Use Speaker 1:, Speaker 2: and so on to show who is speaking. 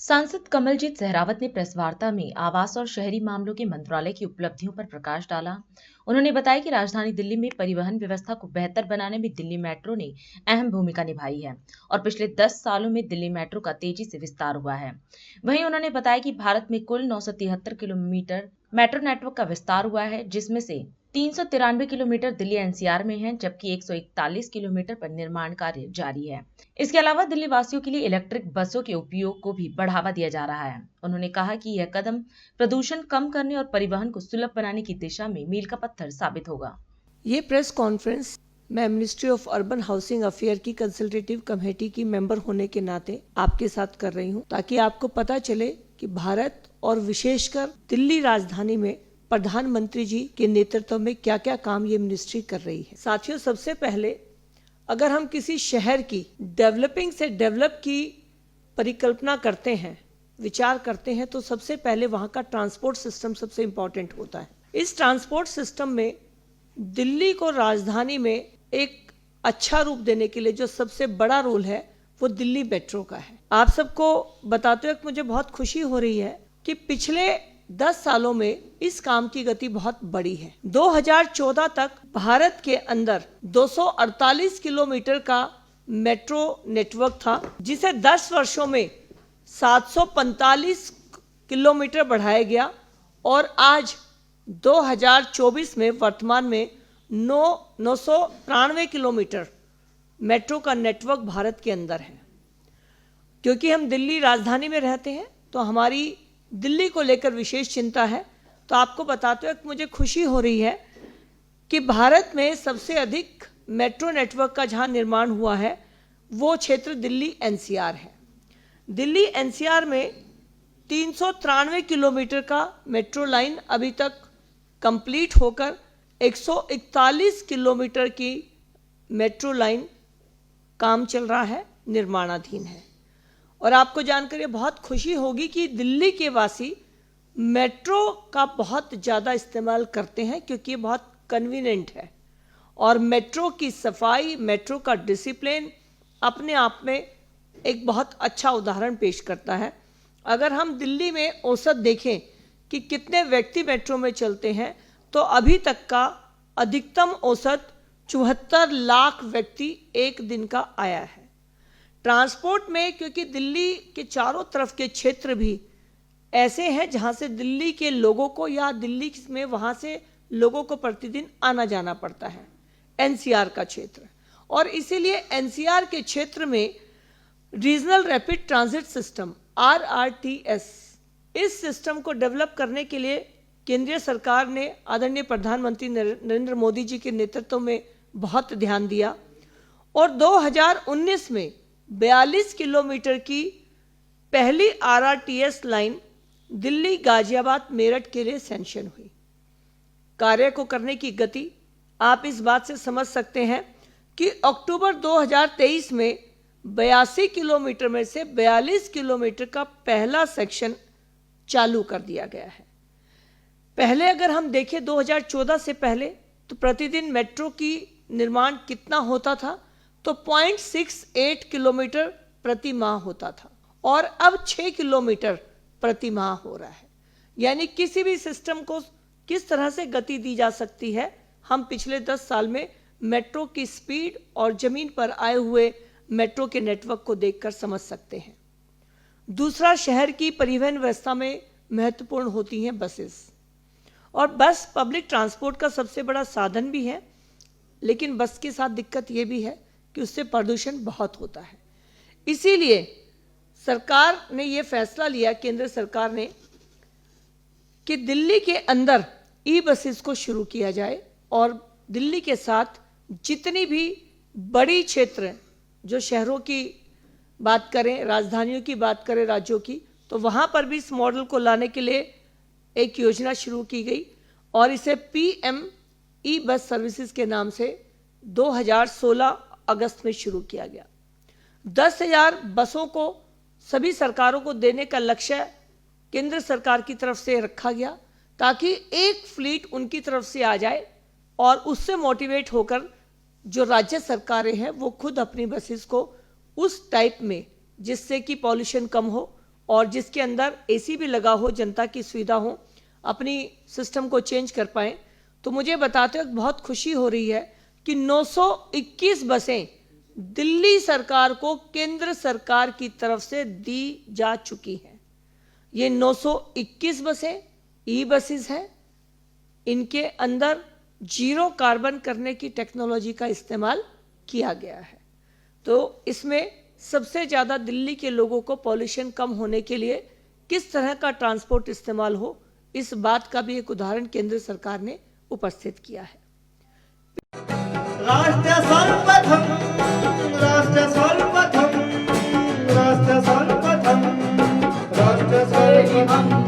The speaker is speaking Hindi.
Speaker 1: सांसद कमलजीत सहरावत ने प्रेस वार्ता में आवास और शहरी मामलों के मंत्रालय की उपलब्धियों पर प्रकाश डाला। उन्होंने बताया कि राजधानी दिल्ली में परिवहन व्यवस्था को बेहतर बनाने में दिल्ली मेट्रो ने अहम भूमिका निभाई है और पिछले 10 सालों में दिल्ली मेट्रो का तेजी से विस्तार हुआ है। वहीं उन्होंने बताया कि भारत में कुल 973 किलोमीटर मेट्रो नेटवर्क का विस्तार हुआ है, जिसमें से 393 किलोमीटर दिल्ली एनसीआर में है, जबकि 141 किलोमीटर पर निर्माण कार्य जारी है। इसके अलावा दिल्ली वासियों के लिए इलेक्ट्रिक बसों के उपयोग को भी बढ़ावा दिया जा रहा है। उन्होंने कहा कि यह कदम प्रदूषण कम करने और परिवहन को सुलभ बनाने की दिशा में मील का पत्थर साबित होगा।
Speaker 2: ये प्रेस कॉन्फ्रेंस मैं ministry of urban housing affair की कंसल्टेटिव कमेटी की मेंबर होने के नाते आपके साथ कर रही हूँ, ताकि आपको पता चले कि भारत और विशेषकर दिल्ली राजधानी में प्रधानमंत्री जी के नेतृत्व में क्या क्या काम ये मिनिस्ट्री कर रही है। साथियों, सबसे पहले अगर हम किसी शहर की डेवलपिंग से डेवलप की परिकल्पना करते हैं, विचार करते हैं, तो सबसे पहले वहाँ का ट्रांसपोर्ट सिस्टम सबसे इम्पोर्टेंट होता है। इस ट्रांसपोर्ट सिस्टम में दिल्ली को राजधानी में एक अच्छा रूप देने के लिए जो सबसे बड़ा रोल है वो दिल्ली मेट्रो का है। आप सबको बताते हुए मुझे बहुत खुशी हो रही है कि पिछले 10 सालों में इस काम की गति बहुत बड़ी है। 2014 तक भारत के अंदर 248 किलोमीटर का मेट्रो नेटवर्क था, जिसे 10 वर्षों में 745 किलोमीटर बढ़ाया गया और आज 2024 में वर्तमान में 993 किलोमीटर मेट्रो का नेटवर्क भारत के अंदर है। क्योंकि हम दिल्ली राजधानी में रहते हैं तो हमारी दिल्ली को लेकर विशेष चिंता है। तो आपको बताते हुए मुझे खुशी हो रही है कि भारत में सबसे अधिक मेट्रो नेटवर्क का जहां निर्माण हुआ है वो क्षेत्र दिल्ली एनसीआर है। दिल्ली एनसीआर में 393 किलोमीटर का मेट्रो लाइन अभी तक कंप्लीट होकर 141 किलोमीटर की मेट्रो लाइन काम चल रहा है, निर्माणाधीन है। और आपको जानकर ये बहुत खुशी होगी कि दिल्ली के वासी मेट्रो का बहुत ज़्यादा इस्तेमाल करते हैं, क्योंकि ये बहुत कन्वीनियंट है और मेट्रो की सफाई, मेट्रो का डिसिप्लिन अपने आप में एक बहुत अच्छा उदाहरण पेश करता है। अगर हम दिल्ली में औसत देखें कि कितने व्यक्ति मेट्रो में चलते हैं, तो अभी तक का अधिकतम औसत 74 लाख व्यक्ति एक दिन का आया है। ट्रांसपोर्ट में, क्योंकि दिल्ली के चारों तरफ के क्षेत्र भी ऐसे हैं जहां से दिल्ली के लोगों को या दिल्ली में वहां से लोगों को प्रतिदिन आना जाना पड़ता है, एनसीआर का क्षेत्र। और इसीलिए एनसीआर के क्षेत्र में regional rapid transit system RRTS, इस सिस्टम को डेवलप करने के लिए केंद्रीय सरकार ने आदरणीय प्रधानमंत्री नरेंद्र मोदी जी के नेतृत्व में बहुत ध्यान दिया और 2019 में 42 किलोमीटर की पहली RRTS लाइन दिल्ली गाजियाबाद मेरठ के लिए सैंक्शन हुई। कार्य को करने की गति आप इस बात से समझ सकते हैं कि अक्टूबर 2023 में 82 किलोमीटर में से 42 किलोमीटर का पहला सेक्शन चालू कर दिया गया है। पहले अगर हम देखें 2014 से पहले, तो प्रतिदिन मेट्रो की निर्माण कितना होता था, तो 0.68 किलोमीटर प्रति माह होता था और अब 6 किलोमीटर प्रति माह हो रहा है। यानी किसी भी सिस्टम को किस तरह से गति दी जा सकती है, हम पिछले 10 साल में मेट्रो की स्पीड और जमीन पर आए हुए मेट्रो के नेटवर्क को देखकर समझ सकते हैं। दूसरा, शहर की परिवहन व्यवस्था में महत्वपूर्ण होती हैं बसेस। और बस पब्लिक ट्रांसपोर्ट का सबसे बड़ा साधन भी है, लेकिन बस के साथ दिक्कत ये भी है कि उससे प्रदूषण बहुत होता है। इसीलिए सरकार ने ये फैसला लिया, केंद्र सरकार ने, कि दिल्ली के अंदर ई बसेस को शुरू किया जाए और दिल्ली के साथ जितनी भी बड़ी क्षेत्र, जो शहरों की बात करें, राजधानियों की बात करें, राज्यों की, तो वहाँ पर भी इस मॉडल को लाने के लिए एक योजना शुरू की गई और इसे PM ई बस सर्विसेज के नाम से 2016 अगस्त में शुरू किया गया। 10,000 बसों को सभी सरकारों को देने का लक्ष्य केंद्र सरकार की तरफ से रखा गया, ताकि एक फ्लीट उनकी तरफ से आ जाए और उससे मोटिवेट होकर जो राज्य सरकारें हैं वो खुद अपनी बसेस को उस टाइप में, जिससे कि पॉल्यूशन कम हो और जिसके अंदर एसी भी लगा हो, जनता की सुविधा हो, अपनी सिस्टम को चेंज कर पाएँ। तो मुझे बताते वक्त बहुत खुशी हो रही है कि 921 बसें दिल्ली सरकार को केंद्र सरकार की तरफ से दी जा चुकी हैं। ये 921 बसें ई बसेस हैं, इनके अंदर जीरो कार्बन करने की टेक्नोलॉजी का इस्तेमाल किया गया है। तो इसमें सबसे ज़्यादा दिल्ली के लोगों को पॉल्यूशन कम होने के लिए किस तरह का ट्रांसपोर्ट इस्तेमाल हो, इस बात का भी एक उदाहरण केंद्र सरकार ने उपस्थित किया है।
Speaker 3: राष्ट्र सर्वप्रथम, राष्ट्र सर्वप्रथम, राष्ट्र सर्वप्रथम, राष्ट्र सर्वप्रथम।